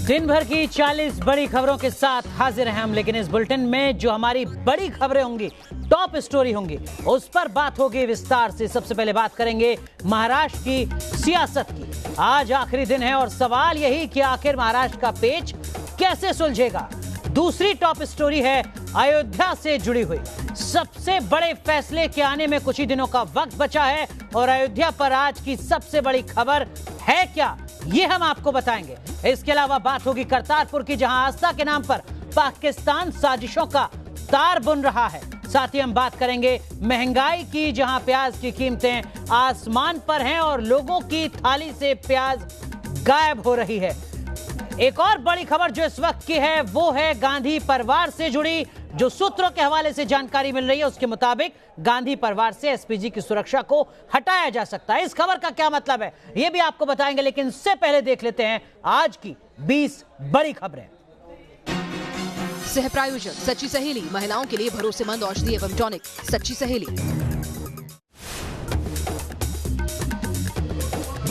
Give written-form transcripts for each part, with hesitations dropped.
दिन भर की 40 बड़ी खबरों के साथ हाजिर हैं हम, लेकिन इस बुलेटिन में जो हमारी बड़ी खबरें होंगी, टॉप स्टोरी होंगी, उस पर बात होगी विस्तार से। सबसे पहले बात करेंगे महाराष्ट्र की सियासत की। आज आखिरी दिन है और सवाल यही कि आखिर महाराष्ट्र का पेच कैसे सुलझेगा। दूसरी टॉप स्टोरी है अयोध्या से जुड़ी हुई। सबसे बड़े फैसले के आने में कुछ ही दिनों का वक्त बचा है और अयोध्या पर आज की सबसे बड़ी खबर है क्या, ये हम आपको बताएंगे। इसके अलावा बात होगी करतारपुर की, जहां आस्था के नाम पर पाकिस्तान साजिशों का तार बुन रहा है। साथ ही हम बात करेंगे महंगाई की, जहां प्याज की कीमतें आसमान पर हैं और लोगों की थाली से प्याज गायब हो रही है। एक और बड़ी खबर जो इस वक्त की है वो है गांधी परिवार से जुड़ी। जो सूत्रों के हवाले से जानकारी मिल रही है उसके मुताबिक गांधी परिवार से एसपीजी की सुरक्षा को हटाया जा सकता है। इस खबर का क्या मतलब है ये भी आपको बताएंगे, लेकिन इससे पहले देख लेते हैं आज की 20 बड़ी खबरें। सह प्रायोजक सच्ची सहेली, महिलाओं के लिए भरोसेमंद औषधि एवं टॉनिक सच्ची सहेली।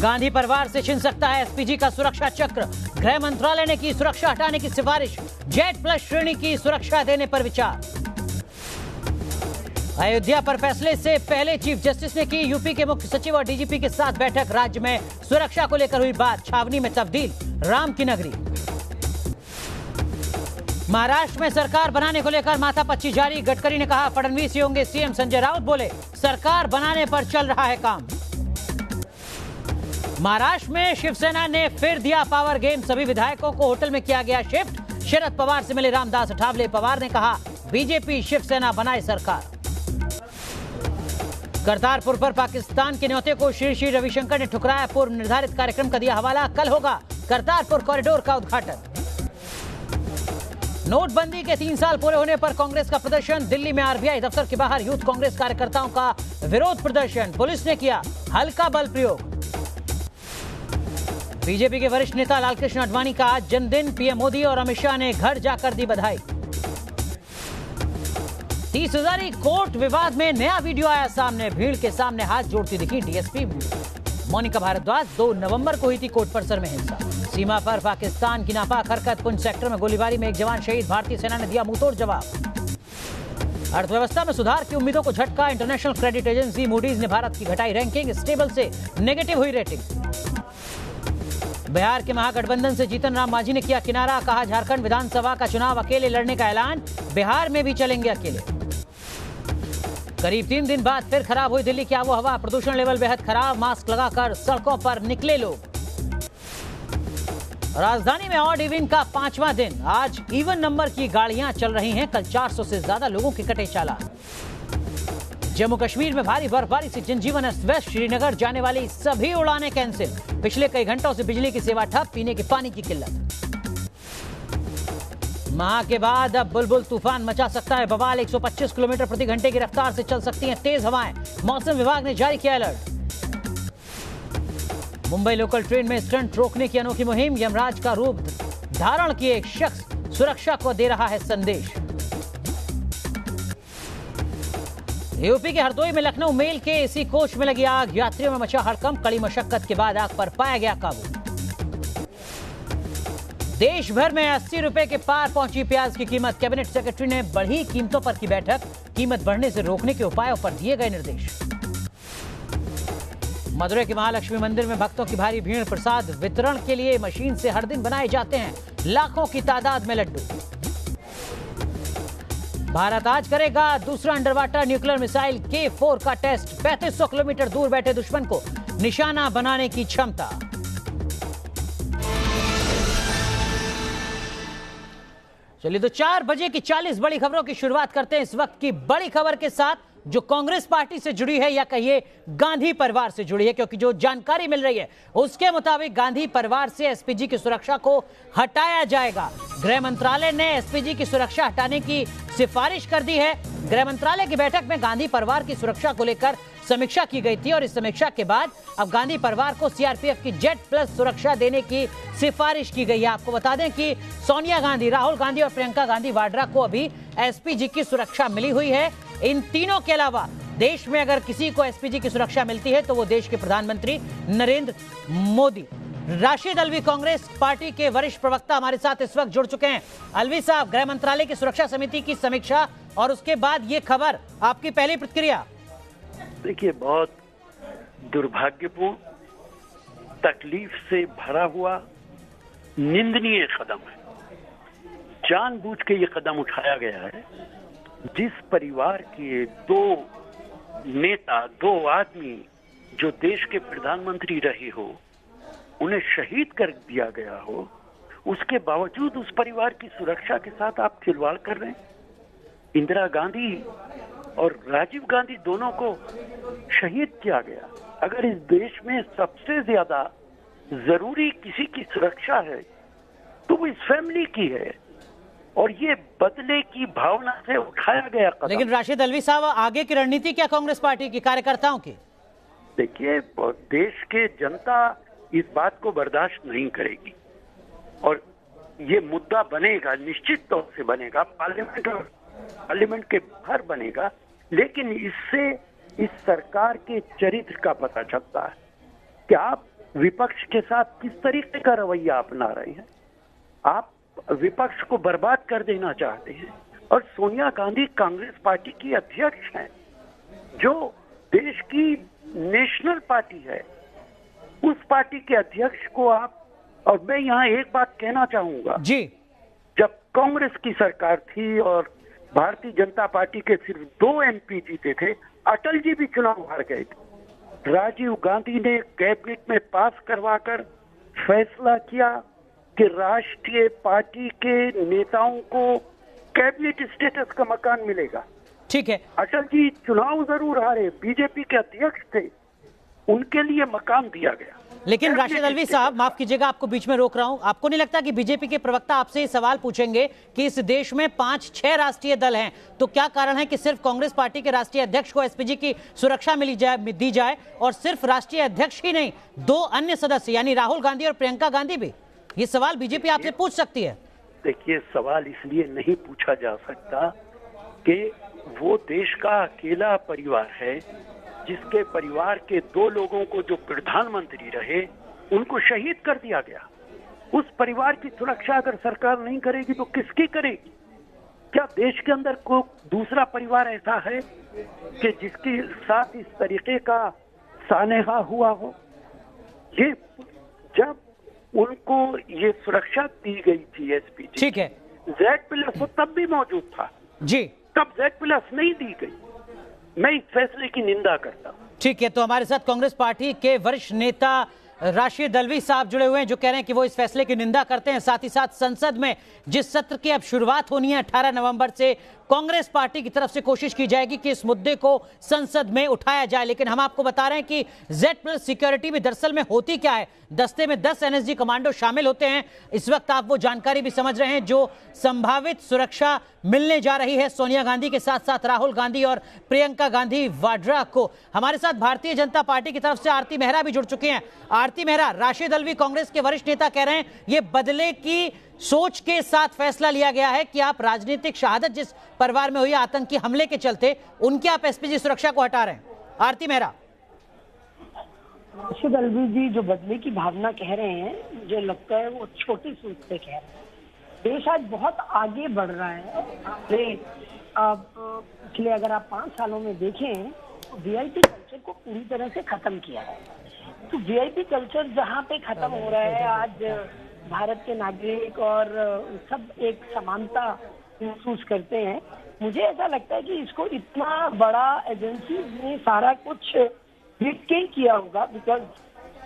गांधी परिवार से छिन सकता है एसपीजी का सुरक्षा चक्र। गृह मंत्रालय ने की सुरक्षा हटाने की सिफारिश। जेड प्लस श्रेणी की सुरक्षा देने पर विचार। अयोध्या पर फैसले से पहले चीफ जस्टिस ने की यूपी के मुख्य सचिव और डीजीपी के साथ बैठक। राज्य में सुरक्षा को लेकर हुई बात। छावनी में तब्दील राम की नगरी। महाराष्ट्र में सरकार बनाने को लेकर माथापच्ची जारी। गडकरी ने कहा फडणवीस ही होंगे सीएम। संजय राउत बोले सरकार बनाने पर चल रहा है काम। महाराष्ट्र में शिवसेना ने फिर दिया पावर गेम। सभी विधायकों को होटल में किया गया शिफ्ट। शरद पवार से मिले रामदास अठावले। पवार ने कहा बीजेपी शिवसेना बनाए सरकार। करतारपुर पर पाकिस्तान के न्योते को श्री श्री रविशंकर ने ठुकराया। पूर्व निर्धारित कार्यक्रम का दिया हवाला। कल होगा करतारपुर कॉरिडोर का उद्घाटन। नोटबंदी के 3 साल पूरे होने पर कांग्रेस का प्रदर्शन। दिल्ली में आरबीआई दफ्तर के बाहर यूथ कांग्रेस कार्यकर्ताओं का विरोध प्रदर्शन। पुलिस ने किया हल्का बल प्रयोग। बीजेपी के वरिष्ठ नेता लालकृष्ण आडवाणी का आज जन्मदिन। पीएम मोदी और अमित शाह ने घर जाकर दी बधाई। 30,000 कोर्ट विवाद में नया वीडियो आया सामने। भीड़ के सामने हाथ जोड़ती दिखी डीएसपी मोनिका भारद्वाज। 2 नवंबर को हुई थी कोर्ट परिसर में हिंसा। सीमा पर पाकिस्तान की नापाक हरकत। पुंछ सेक्टर में गोलीबारी में एक जवान शहीद। भारतीय सेना ने दिया मुंहतोड़ जवाब। अर्थव्यवस्था में सुधार की उम्मीदों को झटका। इंटरनेशनल क्रेडिट एजेंसी मूडीज ने भारत की घटाई रैंकिंग। स्टेबल से नेगेटिव हुई रेटिंग। बिहार के महागठबंधन से जीतन राम मांझी ने किया किनारा। कहा झारखंड विधानसभा का चुनाव अकेले लड़ने का ऐलान। बिहार में भी चलेंगे अकेले। करीब 3 दिन बाद फिर खराब हुई दिल्ली की आबोहवा। प्रदूषण लेवल बेहद खराब। मास्क लगाकर सड़कों पर निकले लोग। राजधानी में ऑड इवन का 5वां दिन। आज इवन नंबर की गाड़ियां चल रही हैं। कल 400 से ज्यादा लोगों के कटे चालान। जम्मू कश्मीर में भारी बर्फबारी से जनजीवन अस्त व्यस्त। श्रीनगर जाने वाली सभी उड़ानें कैंसिल। पिछले कई घंटों से बिजली की सेवा ठप। पीने के पानी की किल्लत। माह के बाद अब बुलबुल तूफान मचा सकता है बवाल। 125 किलोमीटर प्रति घंटे की रफ्तार से चल सकती हैं तेज हवाएं। मौसम विभाग ने जारी किया अलर्ट। मुंबई लोकल ट्रेन में स्टंट रोकने की अनोखी मुहिम। यमराज का रूप धारण किए एक शख्स सुरक्षा को दे रहा है संदेश। यूपी के हरदोई में लखनऊ मेल के एसी कोच में लगी आग। यात्रियों में मचा हड़कंप। कड़ी मशक्कत के बाद आग पर पाया गया काबू। देश भर में 80 रुपए के पार पहुंची प्याज की कीमत। कैबिनेट सेक्रेटरी ने बढ़ी कीमतों पर की बैठक। कीमत बढ़ने से रोकने के उपायों पर दिए गए निर्देश। मदुरै के महालक्ष्मी मंदिर में भक्तों की भारी भीड़। प्रसाद वितरण के लिए मशीन से हर दिन बनाए जाते हैं लाखों की तादाद में लड्डू। भारत आज करेगा दूसरा under water nuclear missile K4 का टेस्ट। 3500 किलोमीटर दूर बैठे दुश्मन को निशाना बनाने की क्षमता। चलिए तो 4 बजे की 40 बड़ी खबरों की शुरुआत करते हैं इस वक्त की बड़ी खबर के साथ, जो कांग्रेस पार्टी से जुड़ी है या कहिए गांधी परिवार से जुड़ी है, क्योंकि जो जानकारी मिल रही है उसके मुताबिक गांधी परिवार से एसपीजी की सुरक्षा को हटाया जाएगा। गृह मंत्रालय ने एसपीजी की सुरक्षा हटाने की सिफारिश कर दी है। गृह मंत्रालय की बैठक में गांधी परिवार की सुरक्षा को लेकर समीक्षा की गई थी और इस समीक्षा के बाद अब गांधी परिवार को सीआरपीएफ की जेड प्लस सुरक्षा देने की सिफारिश की गई है। आपको बता दें कि सोनिया गांधी, राहुल गांधी और प्रियंका गांधी वाड्रा को अभी एसपीजी की सुरक्षा मिली हुई है। इन तीनों के अलावा देश में अगर किसी को एसपीजी की सुरक्षा मिलती है तो वो देश के प्रधानमंत्री नरेंद्र मोदी। राशिद अलवी कांग्रेस पार्टी के वरिष्ठ प्रवक्ता हमारे साथ इस वक्त जुड़ चुके हैं। अलवी साहब, गृह मंत्रालय की सुरक्षा समिति की समीक्षा और उसके बाद ये खबर, आपकी पहली प्रतिक्रिया? देखिए, बहुत दुर्भाग्यपूर्ण, तकलीफ से भरा हुआ, निंदनीय कदम है। जानबूझ के ये कदम उठाया गया है। जिस परिवार के दो नेता, दो आदमी जो देश के प्रधानमंत्री रहे हो, उन्हें शहीद कर दिया गया हो, उसके बावजूद उस परिवार की सुरक्षा के साथ आप खिलवाड़ कर रहे हैं। इंदिरा गांधी और राजीव गांधी दोनों को शहीद किया गया। अगर इस देश में सबसे ज्यादा जरूरी किसी की सुरक्षा है तो वो इस फैमिली की है, और ये बदले की भावना से उठाया गया कदम। लेकिन राशिद अलवी साहब, आगे की रणनीति क्या कांग्रेस पार्टी की, कार्यकर्ताओं की? देखिए, देश के जनता इस बात को बर्दाश्त नहीं करेगी और ये मुद्दा बनेगा, निश्चित तौर से बनेगा, पार्लियामेंट के बाहर बनेगा। लेकिन इससे इस सरकार के चरित्र का पता चलता है कि आप विपक्ष के साथ किस तरीके का रवैया अपना रहे हैं। आप विपक्ष को बर्बाद कर देना चाहते हैं, और सोनिया गांधी कांग्रेस पार्टी की अध्यक्ष हैं, जो देश की नेशनल पार्टी है। उस पार्टी के अध्यक्ष को आप, और मैं यहाँ एक बात कहना चाहूंगा जी, जब कांग्रेस की सरकार थी और भारतीय जनता पार्टी के सिर्फ 2 MP जीते थे, अटल जी भी चुनाव हार गए थे। राजीव गांधी ने कैबिनेट में पास करवाकर फैसला किया कि राष्ट्रीय पार्टी के नेताओं को कैबिनेट स्टेटस का मकान मिलेगा। ठीक है। अटल जी चुनाव जरूर हारे, बीजेपी के अध्यक्ष थे, उनके लिए मकान दिया गया। लेकिन राशिद अलवी साहब, माफ कीजिएगा, आपको बीच में रोक रहा हूं। आपको नहीं लगता कि बीजेपी के प्रवक्ता आपसे ये सवाल पूछेंगे कि इस देश में 5-6 राष्ट्रीय दल हैं, तो क्या कारण है कि सिर्फ कांग्रेस पार्टी के राष्ट्रीय अध्यक्ष को एसपीजी की सुरक्षा दी जाए, और सिर्फ राष्ट्रीय अध्यक्ष ही नहीं, 2 अन्य सदस्य यानी राहुल गांधी और प्रियंका गांधी भी? ये सवाल बीजेपी आपसे पूछ सकती है। देखिए, सवाल इसलिए नहीं पूछा जा सकता कि वो देश का अकेला परिवार है जिसके परिवार के 2 लोगों को, जो प्रधानमंत्री रहे, उनको शहीद कर दिया गया। उस परिवार की सुरक्षा अगर सरकार नहीं करेगी तो किसकी करेगी? क्या देश के अंदर कोई दूसरा परिवार ऐसा है कि जिसके साथ इस तरीके का सानेहा हुआ हो? ये जब उनको ये सुरक्षा दी गई थी एसपीजी, ठीक है, Z+ तब भी मौजूद था जी, तब Z+ नहीं दी गई। मैं इस फैसले की निंदा करता हूं। ठीक है। तो हमारे साथ कांग्रेस पार्टी के वरिष्ठ नेता राशिद अलवी साहब जुड़े हुए हैं, जो कह रहे हैं कि वो इस फैसले की निंदा करते हैं। साथ ही साथ संसद में जिस सत्र की अब शुरुआत होनी है 18 नवंबर से, कांग्रेस पार्टी की तरफ से कोशिश की जाएगी कि इस मुद्दे को संसद में उठाया जाए। लेकिन हम आपको बता रहे हैं कि Z+ सिक्योरिटी भी दरअसल में होती क्या है। दस्ते में 10 NSG कमांडो शामिल होते हैं। इस वक्त आप वो जानकारी भी समझ रहे हैं जो संभावित सुरक्षा मिलने जा रही है सोनिया गांधी के साथ साथ राहुल गांधी और प्रियंका गांधी वाड्रा को। हमारे साथ भारतीय जनता पार्टी की तरफ से आरती मेहरा भी जुड़ चुके हैं। आरती मेहरा, राशिद अलवी कांग्रेस के वरिष्ठ नेता कह रहे हैं ये बदले की सोच के साथ फैसला लिया गया है कि आप राजनीतिक शहादत जिस परिवार में हुई आतंकी हमले के चलते, उनके आप एसपीजी सुरक्षा को हटा रहे हैं। आरती मेहरा। राशिद अलवी जी जो बदले की भावना कह रहे हैं, मुझे लगता है वो छोटी सोच से कह रहे हैं। देश आज बहुत आगे बढ़ रहा है। पिछले अगर आप 5 सालों में देखें तो वीआईपी कल्चर को पूरी तरह से खत्म किया है। तो वीआईपी कल्चर जहाँ पे खत्म हो रहा है, आज भारत के नागरिक और सब एक समानता महसूस करते हैं। मुझे ऐसा लगता है कि इसको इतना बड़ा एजेंसी ने सारा कुछ देख के किया होगा, बिकॉज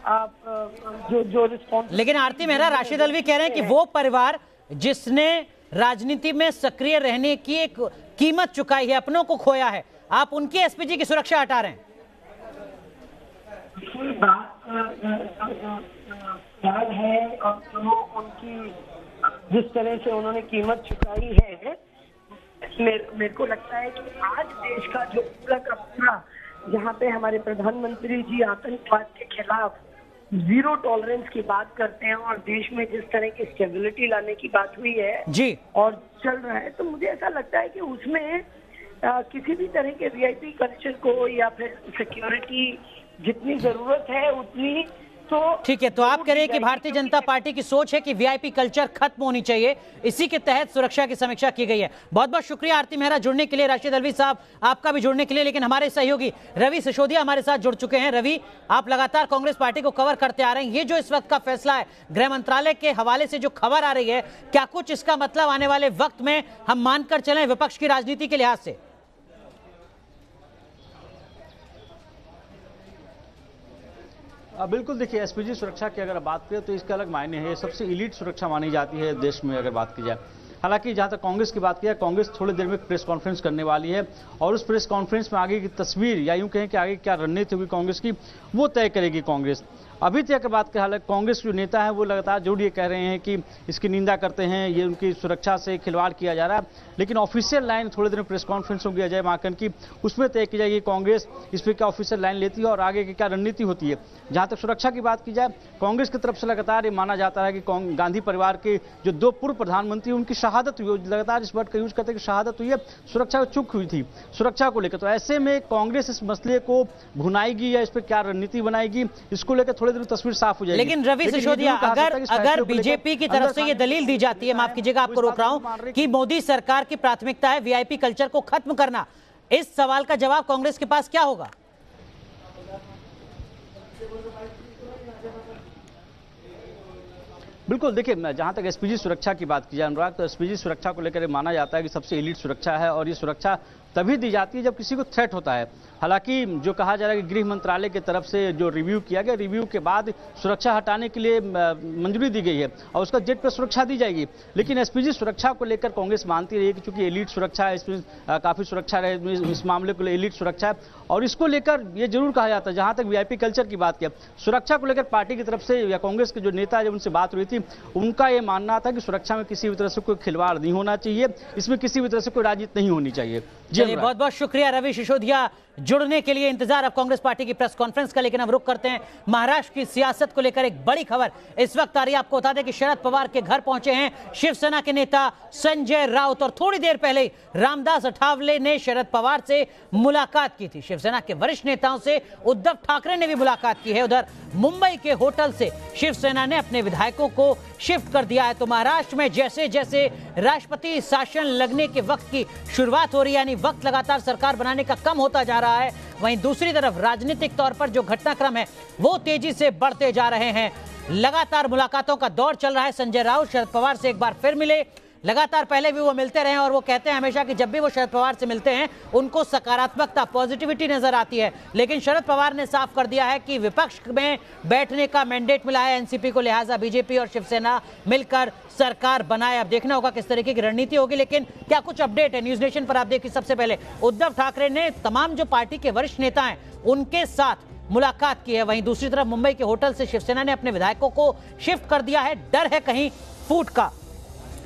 आप जो रिस्पॉन्स। लेकिन आरती मेहरा, राशिद अलवी कह रहे हैं कि वो परिवार जिसने राजनीति में सक्रिय रहने की एक कीमत चुकाई है, अपनों को खोया है, आप उनकी एसपीजी की सुरक्षा हटा रहे हैं। है और जो उनकी जिस तरह से उन्होंने कीमत चुकाई है, मेरे को लगता है कि आज देश का जो पूरा का पूरा, जहाँ पे हमारे प्रधानमंत्री जी आतंकवाद के खिलाफ 0 टॉलरेंस की बात करते हैं और देश में जिस तरह की स्टेबिलिटी लाने की बात हुई है जी और चल रहा है, तो मुझे ऐसा लगता है कि उसमें किसी भी तरह के वीआईपी कल्चर को या फिर सिक्योरिटी जितनी जरूरत है उतनी ठीक है, तो आप कह रहे हैं कि भारतीय जनता पार्टी की सोच है कि वीआईपी कल्चर खत्म होनी चाहिए, इसी के तहत सुरक्षा की समीक्षा की गई है। बहुत बहुत शुक्रिया आरती मेहरा जुड़ने के लिए, राशिद अलवी साहब आपका भी जुड़ने के लिए। लेकिन हमारे सहयोगी रवि सिसोदिया हमारे साथ जुड़ चुके हैं। रवि, आप लगातार कांग्रेस पार्टी को कवर करते आ रहे हैं, ये जो इस वक्त का फैसला है गृह मंत्रालय के हवाले से जो खबर आ रही है, क्या कुछ इसका मतलब आने वाले वक्त में हम मानकर चलें विपक्ष की राजनीति के लिहाज से? बिल्कुल, देखिए एसपीजी सुरक्षा की अगर बात करें तो इसका अलग मायने है, सबसे इलीट सुरक्षा मानी जाती है देश में अगर बात की जाए। हालांकि जहां तक कांग्रेस की बात की जाए, कांग्रेस थोड़ी देर में प्रेस कॉन्फ्रेंस करने वाली है और उस प्रेस कॉन्फ्रेंस में आगे की तस्वीर या यूं कहें कि आगे क्या रणनीति होगी कांग्रेस की, वो तय करेगी कांग्रेस। अभी तक बात करें, हालांकि कांग्रेस के जो नेता हैं वो लगातार जोड़ ये कह रहे हैं कि इसकी निंदा करते हैं, ये उनकी सुरक्षा से खिलवाड़ किया जा रहा है। लेकिन ऑफिशियल लाइन थोड़ी देर में प्रेस कॉन्फ्रेंस होगी अजय माकन की, उसमें तय की जाएगी कांग्रेस इस पर क्या ऑफिशियल लाइन लेती है और आगे की क्या रणनीति होती है। जहां तक सुरक्षा की बात की जाए, कांग्रेस की तरफ से लगातार ये माना जाता है कि गांधी परिवार के जो 2 पूर्व प्रधानमंत्री उनकी शहादत हुई, लगातार इस वर्ड का यूज करते हैं कि शहादत हुई है, सुरक्षा चूक हुई थी सुरक्षा को लेकर। तो ऐसे में कांग्रेस इस मसले को भुनाएगी या इस पर क्या रणनीति बनाएगी, इसको लेकर थोड़ी देर तस्वीर साफ हो जाएगी। लेकिन रवि सिसोदिया, अगर बीजेपी की तरफ से ये दलील दी जाती है, माफ कीजिएगा आपको रोक रहा हूं, कि मोदी सरकार की प्राथमिकता है वीआईपी कल्चर को खत्म करना, इस सवाल का जवाब कांग्रेस के पास क्या होगा? बिल्कुल, देखिए जहां तक एसपीजी सुरक्षा की बात की जाए अनुराग, तो एसपीजी सुरक्षा को लेकर माना जाता है कि सबसे एलीट सुरक्षा है और ये सुरक्षा तभी दी जाती है जब किसी को थ्रेट होता है। हालांकि जो कहा जा रहा है कि गृह मंत्रालय की तरफ से जो रिव्यू किया गया, रिव्यू के बाद सुरक्षा हटाने के लिए मंजूरी दी गई है और उसका जेट पर सुरक्षा दी जाएगी। लेकिन एसपीजी सुरक्षा को लेकर कांग्रेस मानती रही है कि चूंकि एलीट सुरक्षा है, इसमें काफी सुरक्षा रहे, इस मामले को एलीट सुरक्षा है और इसको लेकर यह जरूर कहा जाता है। जहां तक वीआईपी कल्चर की बात किया, सुरक्षा को लेकर पार्टी की तरफ से या कांग्रेस के जो नेता जब उनसे बात हुई थी, उनका यह मानना था कि सुरक्षा में किसी भी तरह से कोई खिलवाड़ नहीं होना चाहिए, इसमें किसी भी तरह से कोई राजनीति नहीं होनी चाहिए। चलिए, बहुत बहुत शुक्रिया रवि सिसोदिया जुड़ने के लिए। इंतजार अब कांग्रेस पार्टी की प्रेस कॉन्फ्रेंस का, लेकिन अब रुक करते हैं महाराष्ट्र की सियासत को लेकर। एक बड़ी खबर इस वक्त आ रही है, आपको बता दें कि शरद पवार के घर पहुंचे हैं शिवसेना के नेता संजय राउत और थोड़ी देर पहले रामदास अठावले ने शरद पवार से मुलाकात की थी। शिवसेना के वरिष्ठ नेताओं से उद्धव ठाकरे ने भी मुलाकात की है। उधर मुंबई के होटल से शिवसेना ने अपने विधायकों को शिफ्ट कर दिया है। तो महाराष्ट्र में जैसे जैसे राष्ट्रपति शासन लगने के वक्त की शुरुआत हो रही है, यानी वक्त लगातार सरकार बनाने का कम होता जा रहा है, वहीं दूसरी तरफ राजनीतिक तौर पर जो घटनाक्रम है वो तेजी से बढ़ते जा रहे हैं। लगातार मुलाकातों का दौर चल रहा है। संजय राउत शरद पवार से एक बार फिर मिले, लगातार पहले भी वो मिलते रहे और वो कहते हैं हमेशा कि जब भी वो शरद पवार से मिलते हैं उनको सकारात्मकता, पॉजिटिविटी नजर आती है। लेकिन शरद पवार ने साफ कर दिया है कि विपक्ष में बैठने का मैंडेट मिला है एनसीपी को, लिहाजा बीजेपी और शिवसेना मिलकर सरकार बनाए। अब देखना होगा किस तरीके की रणनीति होगी। लेकिन क्या कुछ अपडेट है न्यूज नेशन पर आप देखिए। सबसे पहले उद्धव ठाकरे ने तमाम जो पार्टी के वरिष्ठ नेता हैं उनके साथ मुलाकात की है। वहीं दूसरी तरफ मुंबई के होटल से शिवसेना ने अपने विधायकों को शिफ्ट कर दिया है, डर है कहीं फूट का।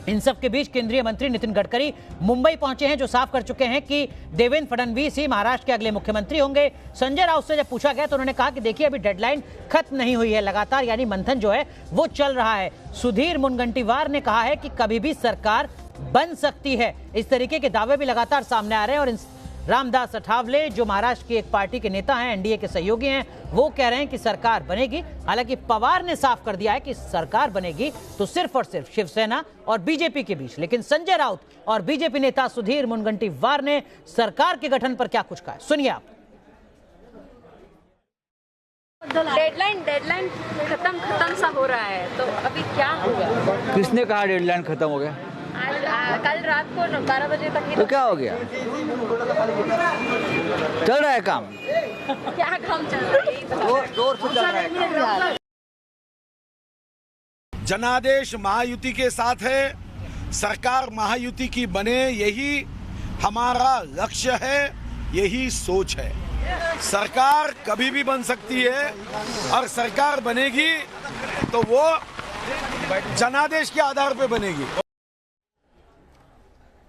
इन सब के बीच केंद्रीय मंत्री नितिन गडकरी मुंबई पहुंचे हैं, जो साफ कर चुके हैं कि देवेंद्र फडणवीस ही महाराष्ट्र के अगले मुख्यमंत्री होंगे। संजय राउत से जब पूछा गया तो उन्होंने कहा कि देखिए अभी डेडलाइन खत्म नहीं हुई है, लगातार यानी मंथन जो है वो चल रहा है। सुधीर मुनगंटीवार ने कहा है कि कभी भी सरकार बन सकती है। इस तरीके के दावे भी लगातार सामने आ रहे हैं। और रामदास अठावले जो महाराष्ट्र की एक पार्टी के नेता हैं, एनडीए के सहयोगी हैं, वो कह रहे हैं कि सरकार बनेगी। हालांकि पवार ने साफ कर दिया है कि सरकार बनेगी तो सिर्फ और सिर्फ शिवसेना और बीजेपी के बीच। लेकिन संजय राउत और बीजेपी नेता सुधीर मुनगंटीवार ने सरकार के गठन पर क्या कुछ कहा, सुनिए आप। डेडलाइन खत्म सा हो रहा है, तो अभी क्या होगा? किसने कहा डेडलाइन खत्म हो गया? कल रात को 12 बजे तक ही तो क्या हो गया? चल रहा है काम। क्या काम चल रहा है? जोर से चल रहा है। जनादेश महायुति के साथ है, सरकार महायुति की बने, यही हमारा लक्ष्य है, यही सोच है। सरकार कभी भी बन सकती है और सरकार बनेगी तो वो जनादेश के आधार पे बनेगी।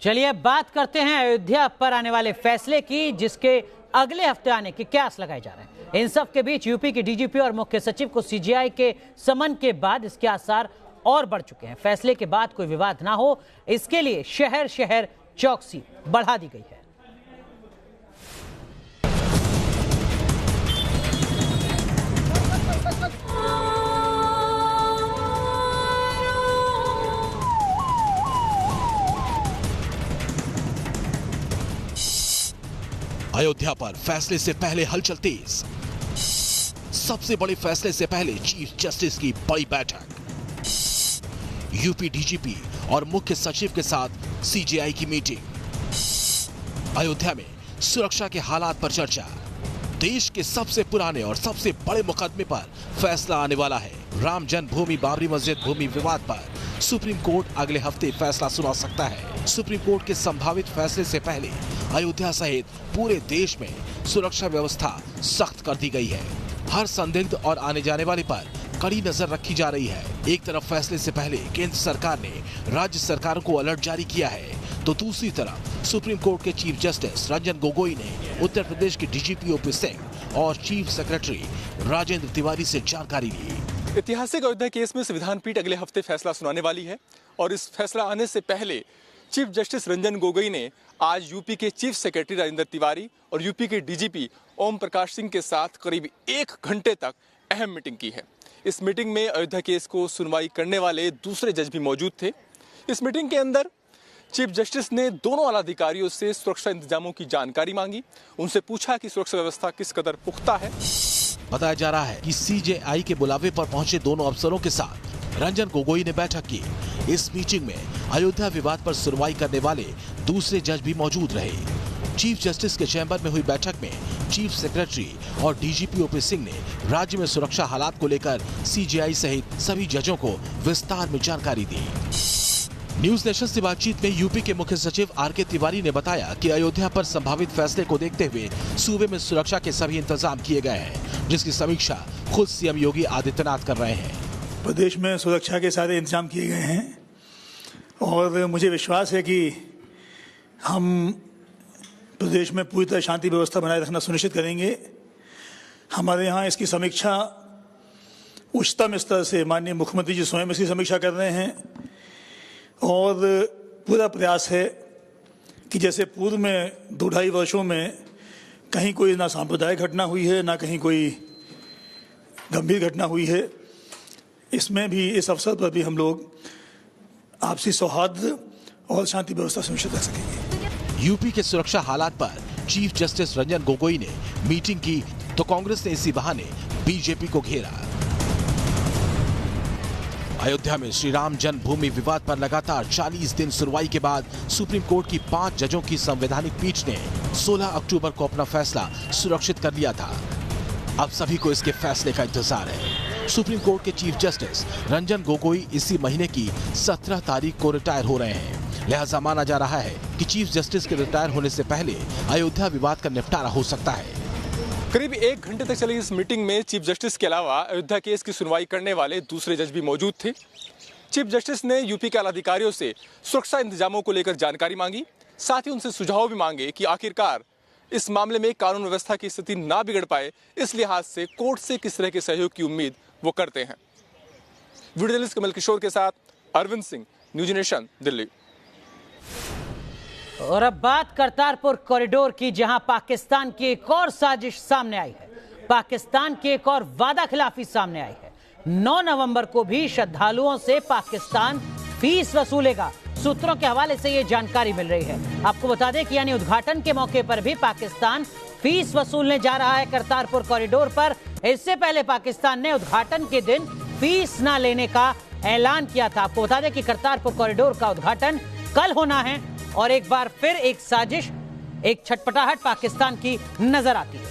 चलिए बात करते हैं अयोध्या पर आने वाले फैसले की, जिसके अगले हफ्ते आने के कयास लगाए जा रहे हैं। इन सब के बीच यूपी के डीजीपी और मुख्य सचिव को सीजीआई के समन के बाद इसके आसार और बढ़ चुके हैं। फैसले के बाद कोई विवाद ना हो, इसके लिए शहर शहर चौकसी बढ़ा दी गई है। अयोध्या पर फैसले से पहले हलचल तेज। सबसे बड़े फैसले से पहले चीफ जस्टिस की बड़ी बैठक। यूपी डीजीपी और मुख्य सचिव के साथ सीजेआई की मीटिंग। अयोध्या में सुरक्षा के हालात पर चर्चा। देश के सबसे पुराने और सबसे बड़े मुकदमे पर फैसला आने वाला है। राम जन्मभूमि बाबरी मस्जिद भूमि विवाद पर सुप्रीम कोर्ट अगले हफ्ते फैसला सुना सकता है। सुप्रीम कोर्ट के संभावित फैसले से पहले अयोध्या सहित पूरे देश में सुरक्षा व्यवस्था सख्त कर दी गई है। हर संदिग्ध और आने जाने वाले पर कड़ी नजर रखी जा रही है। एक तरफ फैसले से पहले केंद्र सरकार ने राज्य सरकारों को अलर्ट जारी किया है, तो दूसरी तरफ सुप्रीम कोर्ट के चीफ जस्टिस रंजन गोगोई ने उत्तर प्रदेश के डीजीपी ओपी सिंह और चीफ सेक्रेटरी राजेंद्र तिवारी से जानकारी ली। ऐतिहासिक अयोध्या केस में संविधान पीठ अगले हफ्ते फैसला सुनाने वाली है और इस फैसला आने से पहले चीफ जस्टिस रंजन गोगोई ने आज यूपी के चीफ सेक्रेटरी राजेंद्र तिवारी और यूपी के डीजीपी ओम प्रकाश सिंह के साथ करीब 1 घंटे तक अहम मीटिंग की है। इस मीटिंग में अयोध्या केस को सुनवाई करने वाले दूसरे जज भी मौजूद थे। इस मीटिंग के अंदर चीफ जस्टिस ने दोनों आला अधिकारियों से सुरक्षा इंतजामों की जानकारी मांगी। उनसे पूछा कि सुरक्षा व्यवस्था किस कदर पुख्ता है। बताया जा रहा है कि सीजेआई के बुलावे पर पहुंचे दोनों अफसरों के साथ रंजन गोगोई ने बैठक की। इस मीटिंग में अयोध्या विवाद पर सुनवाई करने वाले दूसरे जज भी मौजूद रहे। चीफ जस्टिस के चैम्बर में हुई बैठक में चीफ सेक्रेटरी और डीजीपी ओपी सिंह ने राज्य में सुरक्षा हालात को लेकर सीजेआई सहित सभी जजों को विस्तार में जानकारी दी। न्यूज नेशन से बातचीत में यूपी के मुख्य सचिव आर.के. तिवारी ने बताया कि अयोध्या पर संभावित फैसले को देखते हुए सूबे में सुरक्षा के सभी इंतजाम किए गए हैं, जिसकी समीक्षा खुद सीएम योगी आदित्यनाथ कर रहे हैं। प्रदेश में सुरक्षा के सारे इंतजाम किए गए हैं और मुझे विश्वास है कि हम प्रदेश में पूरी तरह शांति व्यवस्था बनाए रखना सुनिश्चित करेंगे। हमारे यहाँ इसकी समीक्षा उच्चतम स्तर से माननीय मुख्यमंत्री जी स्वयं इसकी समीक्षा कर रहे हैं और पूरा प्रयास है कि जैसे पूर्व में 2-2.5 वर्षों में कहीं कोई ना सांप्रदायिक घटना हुई है, ना कहीं कोई गंभीर घटना हुई है, इसमें भी इस अवसर पर भी हम लोग आपसी सौहार्द और शांति व्यवस्था सुनिश्चित कर सकेंगे। यूपी के सुरक्षा हालात पर चीफ जस्टिस रंजन गोगोई ने मीटिंग की, तो कांग्रेस ने इसी बहाने बीजेपी को घेरा। अयोध्या में श्री राम जन्मभूमि विवाद पर लगातार 40 दिन सुनवाई के बाद सुप्रीम कोर्ट की 5 जजों की संवैधानिक पीठ ने 16 अक्टूबर को अपना फैसला सुरक्षित कर लिया था। अब सभी को इसके फैसले का इंतजार है। सुप्रीम कोर्ट के चीफ जस्टिस रंजन गोगोई इसी महीने की 17 तारीख को रिटायर हो रहे हैं। लिहाजा माना जा रहा है कि चीफ जस्टिस के रिटायर होने से पहले अयोध्या विवाद का निपटारा हो सकता है। करीब 1 घंटे तक चली इस मीटिंग में चीफ जस्टिस के अलावा अयोध्या केस की सुनवाई करने वाले दूसरे जज भी मौजूद थे। चीफ जस्टिस ने यूपी के आला अधिकारियों से सुरक्षा इंतजामों को लेकर जानकारी मांगी, साथ ही उनसे सुझाव भी मांगे कि आखिरकार इस मामले में कानून व्यवस्था की स्थिति ना बिगड़ पाए, इस लिहाज से कोर्ट से किस तरह के सहयोग की उम्मीद वो करते हैं। वीडियो जर्नलिस्ट कमल किशोर के साथ अरविंद सिंह, न्यूज नेशन, दिल्ली। और अब बात करतारपुर कॉरिडोर की, जहां पाकिस्तान की एक और साजिश सामने आई है। पाकिस्तान की एक और वादा खिलाफी सामने आई है। 9 नवंबर को भी श्रद्धालुओं से पाकिस्तान फीस वसूलेगा। सूत्रों के हवाले से यह जानकारी मिल रही है। आपको बता दें कि यानी उद्घाटन के मौके पर भी पाकिस्तान फीस वसूलने जा रहा है करतारपुर कॉरिडोर पर। इससे पहले पाकिस्तान ने उद्घाटन के दिन फीस न लेने का ऐलान किया था। आपको बता दें कि करतारपुर कॉरिडोर का उद्घाटन कल होना है और एक बार फिर एक साजिश, एक छटपटाहट पाकिस्तान की नजर आती है।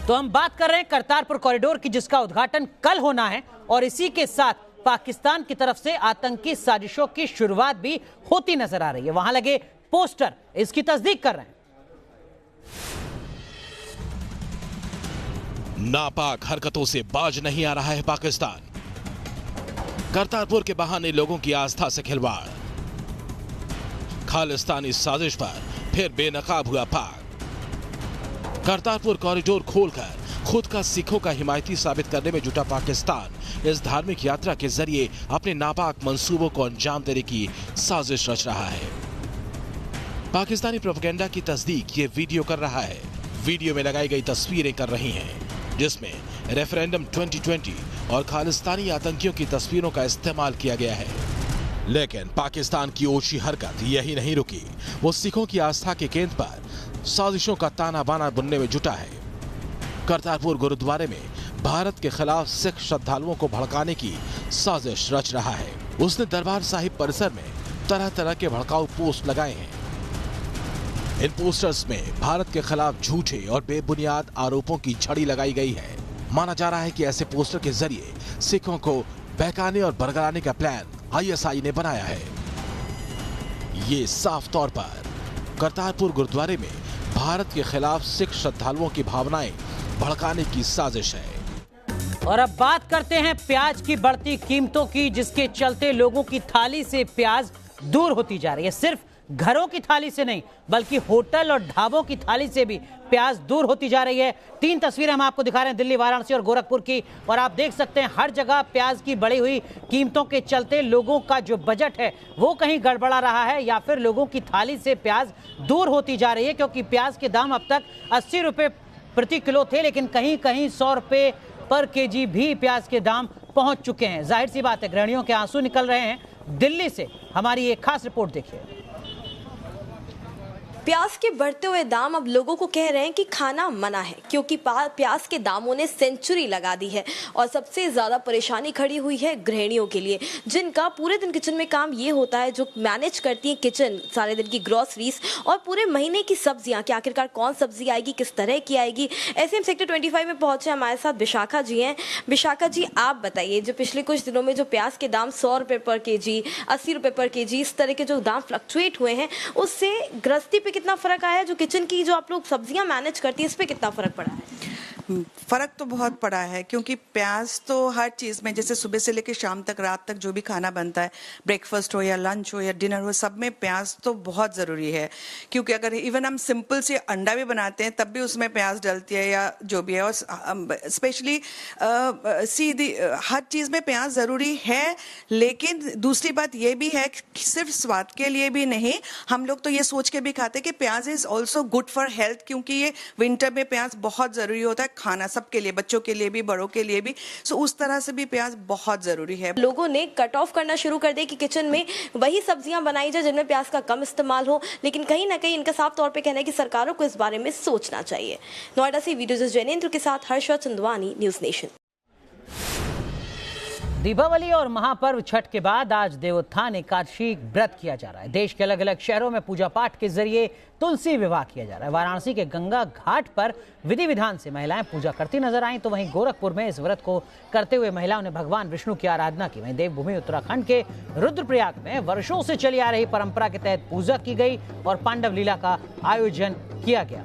तो हम बात कर रहे हैं करतारपुर कॉरिडोर की, जिसका उद्घाटन कल होना है और इसी के साथ पाकिस्तान की तरफ से आतंकी साजिशों की शुरुआत भी होती नजर आ रही है। वहां लगे पोस्टर इसकी तस्दीक कर रहे हैं। नापाक हरकतों से बाज नहीं आ रहा है पाकिस्तान। करतारपुर के बहाने लोगों की आस्था से खिलवाड़। खालिस्तानी साजिश पर फिर बेनकाब हुआ पाक। करतारपुर कॉरिडोर खोलकर खुद का सिखों का हिमायती साबित करने में जुटा पाकिस्तान इस धार्मिक यात्रा के जरिए अपने नापाक मंसूबों को अंजाम देने की साजिश रच रहा है। पाकिस्तानी प्रोपेगेंडा की तस्दीक ये वीडियो कर रहा है। वीडियो में लगाई गई तस्वीरें कर रही हैं, जिसमें रेफरेंडम 2020 और खालिस्तानी आतंकियों की तस्वीरों का इस्तेमाल किया गया है। लेकिन पाकिस्तान की ओछी हरकत यही नहीं रुकी। वो सिखों की आस्था के केंद्र पर साजिशों का ताना बाना बुनने में जुटा है। करतारपुर गुरुद्वारे में भारत के खिलाफ सिख श्रद्धालुओं को भड़काने की साजिश रच रहा है। उसने दरबार साहिब परिसर में तरह तरह के भड़काऊ पोस्ट लगाए हैं। इन पोस्टर्स में भारत के खिलाफ झूठे और बेबुनियाद आरोपों की झड़ी लगाई गई है। माना जा रहा है कि ऐसे पोस्टर के जरिए सिखों को बहकाने और बरगलाने का प्लान आईएसआई ने बनाया है। ये साफ तौर पर करतारपुर गुरुद्वारे में भारत के खिलाफ सिख श्रद्धालुओं की भावनाएं भड़काने की साजिश है। और अब बात करते हैं प्याज की बढ़ती कीमतों की, जिसके चलते लोगों की थाली से प्याज दूर होती जा रही है। सिर्फ घरों की थाली से नहीं, बल्कि होटल और ढाबों की थाली से भी प्याज दूर होती जा रही है। 3 तस्वीरें हम आपको दिखा रहे हैं, दिल्ली, वाराणसी और गोरखपुर की, और आप देख सकते हैं हर जगह प्याज की बढ़ी हुई कीमतों के चलते लोगों का जो बजट है वो कहीं गड़बड़ा रहा है, या फिर लोगों की थाली से प्याज दूर होती जा रही है। क्योंकि प्याज के दाम अब तक 80 रुपए प्रति किलो थे, लेकिन कहीं कहीं 100 रुपए पर केजी भी प्याज के दाम पहुंच चुके हैं। जाहिर सी बात है, गृहिणियों के आंसू निकल रहे हैं। दिल्ली से हमारी एक खास रिपोर्ट देखिए। प्याज के बढ़ते हुए दाम अब लोगों को कह रहे हैं कि खाना मना है, क्योंकि प्याज के दामों ने सेंचुरी लगा दी है। और सबसे ज्यादा परेशानी खड़ी हुई है गृहिणियों के लिए, जिनका पूरे दिन किचन में काम ये होता है, जो मैनेज करती हैं किचन, सारे दिन की ग्रोसरीज और पूरे महीने की सब्जियां कि आखिरकार कौन सब्जी आएगी, किस तरह की आएगी। ऐसे हम सेक्टर 25 में पहुंचे, हमारे साथ विशाखा जी हैं। विशाखा जी, आप बताइए, जो पिछले कुछ दिनों में जो प्याज के दाम 100 रुपए पर केजी, 80 रुपए पर केजी, इस तरह के जो दाम फ्लक्चुएट हुए हैं, उससे गृहस्थी पे कितना फर्क आया है? जो किचन की जो आप लोग सब्जियां मैनेज करती है, इस पे कितना फर्क पड़ा है? फ़र्क तो बहुत पड़ा है, क्योंकि प्याज तो हर चीज़ में, जैसे सुबह से लेकर शाम तक, रात तक जो भी खाना बनता है, ब्रेकफास्ट हो या लंच हो या डिनर हो, सब में प्याज तो बहुत ज़रूरी है। क्योंकि अगर इवन हम सिंपल से अंडा भी बनाते हैं तब भी उसमें प्याज डलती है या जो भी है। और स्पेशली सीधी हर चीज़ में प्याज ज़रूरी है। लेकिन दूसरी बात ये भी है कि सिर्फ स्वाद के लिए भी नहीं, हम लोग तो ये सोच के भी खाते हैं कि प्याज is also good for health, क्योंकि ये विंटर में प्याज बहुत ज़रूरी होता है खाना, सबके लिए, बच्चों के लिए भी, बड़ों के लिए भी। सो उस तरह से भी प्याज बहुत जरूरी है। लोगों ने कट ऑफ करना शुरू कर दिया कि किचन में वही सब्जियां बनाई जाए जिनमें प्याज का कम इस्तेमाल हो, लेकिन कहीं ना कहीं इनका साफ तौर पे कहना है कि सरकारों को इस बारे में सोचना चाहिए। नोएडा से वीडियो जर्नलिस्ट जैनेंद्र के साथ हर्षा चंदवानी, न्यूज नेशन। दीपावली और महापर्व छठ के बाद आज देवोत्थान एकादशी व्रत किया जा रहा है। देश के अलग अलग शहरों में पूजा पाठ के जरिए तुलसी विवाह किया जा रहा है। वाराणसी के गंगा घाट पर विधि विधान से महिलाएं पूजा करती नजर आईं, तो वहीं गोरखपुर में इस व्रत को करते हुए महिलाओं ने भगवान विष्णु की आराधना की। वहीं देवभूमि उत्तराखंड के रुद्रप्रयाग में वर्षों से चली आ रही परंपरा के तहत पूजा की गई और पांडव लीला का आयोजन किया गया।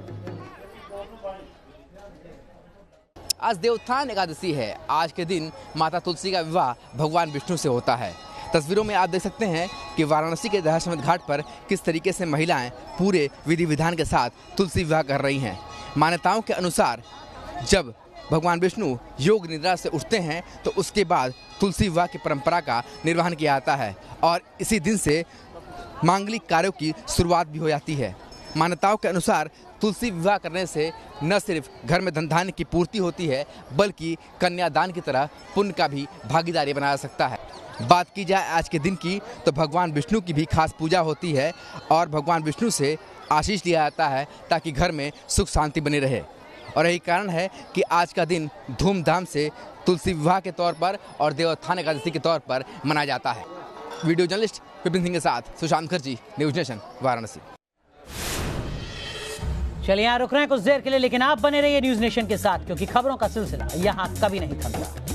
आज देवोत्थान एकादशी है। आज के दिन माता तुलसी का विवाह भगवान विष्णु से होता है। तस्वीरों में आप देख सकते हैं कि वाराणसी के दशाश्वमेध घाट पर किस तरीके से महिलाएं पूरे विधि विधान के साथ तुलसी विवाह कर रही हैं। मान्यताओं के अनुसार जब भगवान विष्णु योग निद्रा से उठते हैं तो उसके बाद तुलसी विवाह की परंपरा का निर्वहन किया जाता है और इसी दिन से मांगलिक कार्यों की शुरुआत भी हो जाती है। मान्यताओं के अनुसार तुलसी विवाह करने से न सिर्फ घर में धन धान्य की पूर्ति होती है, बल्कि कन्यादान की तरह पुण्य का भी भागीदारी बनाया जा सकता है। बात की जाए आज के दिन की तो भगवान विष्णु की भी खास पूजा होती है और भगवान विष्णु से आशीष लिया जाता है ताकि घर में सुख शांति बनी रहे। और यही कारण है कि आज का दिन धूमधाम से तुलसी विवाह के तौर पर और देवोत्थान एकादशी के तौर पर मनाया जाता है। वीडियो जर्नलिस्ट विपिन सिंह के साथ सुशांत मुखर्जी, न्यूज नेशन, वाराणसी। चलिए यहाँ रुक रहे हैं कुछ देर के लिए, लेकिन आप बने रहिए न्यूज नेशन के साथ, क्योंकि खबरों का सिलसिला यहाँ कभी नहीं थमता।